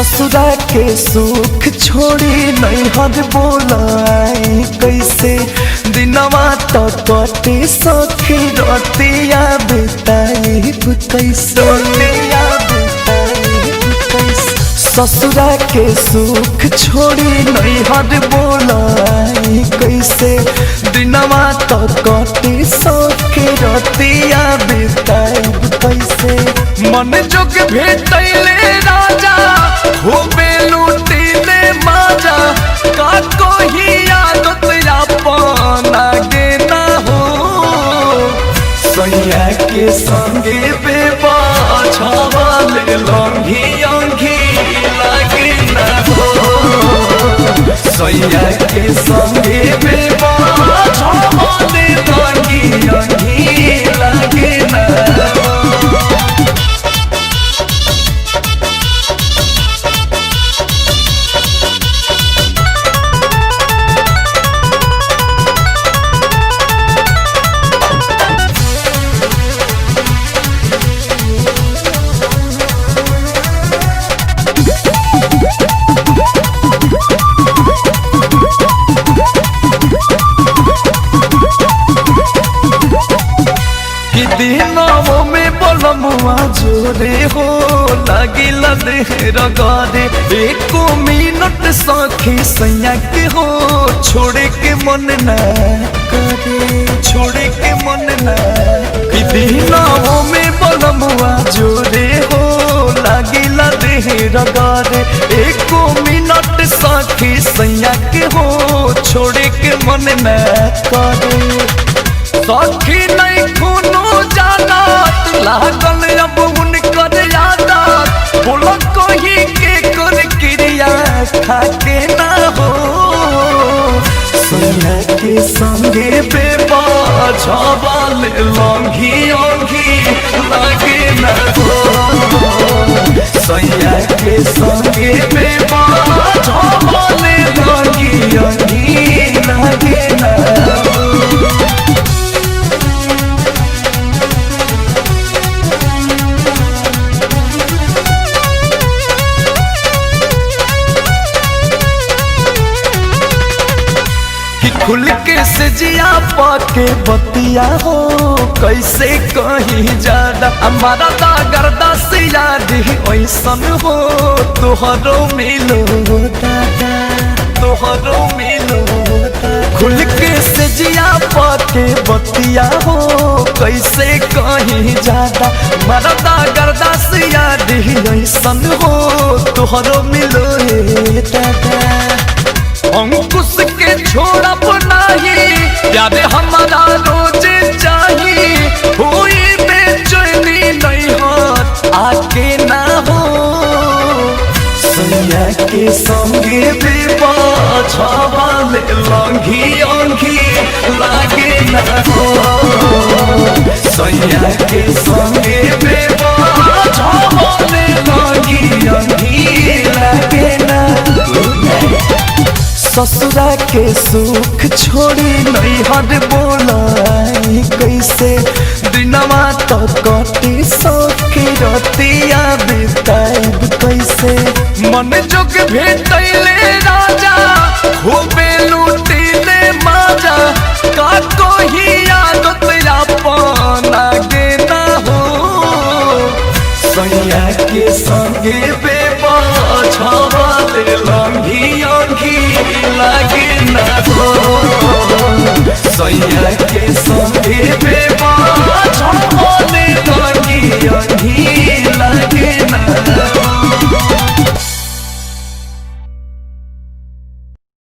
ससुरा के सुख छोड़ी नैहर बोलाई कैसे दिनवा तो कटे सखी रतिया बिताई कैसे ससुरा के सुख छोड़ी नैहर बोलाई कैसे दिनवा तो कटे सखी रतिया बिताई कैसे मन जोग भेटैले राजा खूबे लूटीले माजा का कोई आदत अपन आगे ना हो सैया के संगे बेबा छावाले लंघी अंघी लागे ना हो सैया के संगे बेबा छावाले लंघी अंघी लागे ना हो। दिनों में बोलमुआ जोरे हो लागिला देहर गारे एको मिनट सखी सैया के हो छोड़े के मन न करे छोड़े के मन न दिनों में बोलमुआ जोरे हो लागिला देहर गारे एको मिनट सखी सैया के हो छोड़े के मन न करे सखी नहीं खूनो जाना लागल अब उनकर यादत बोलो कोई के कर क्रिया खाके ना हो सैया के संगे बेबा छावाले लंघी अंघी लागे ना हो सैया के संगे बेबा छावाले लंघी अंघी लागे ना हो। खुल के से जिया पाके बतिया हो कैसे कहीं ज्यादा हमारा दागरदा से याद ही ऐसन हो तोहरो मिलो दादा तोहरो मिलो खुल के से जिया पाके बतिया हो कैसे कहीं ज्यादा हमारा दागरदा से याद ही ऐसन हो तोहरो मिलो दादा अंकुश के छोड़ा नहीं प्यारे हमारा रोज चाहिए हुई बेचैनी नहीं हाथ आके ना हो सैया के संगे बेबा छावाले लंघी अंघी लागे ना हो सैया के संगे बेबा छावाले लंघी अंघी लागे ना ससुरा के सुख छोड़ी नैहर बोलाई कैसे दिनवा तो कटे सखी रतिया बिताई कैसे मन जोग भेटैले राजा खूबे लूटीले माजा का कोई आदत अपन आगे ना हो सैया के संगे बेबा छावाले लंघी अंघी लागे ना हो सैया के संगे बेबा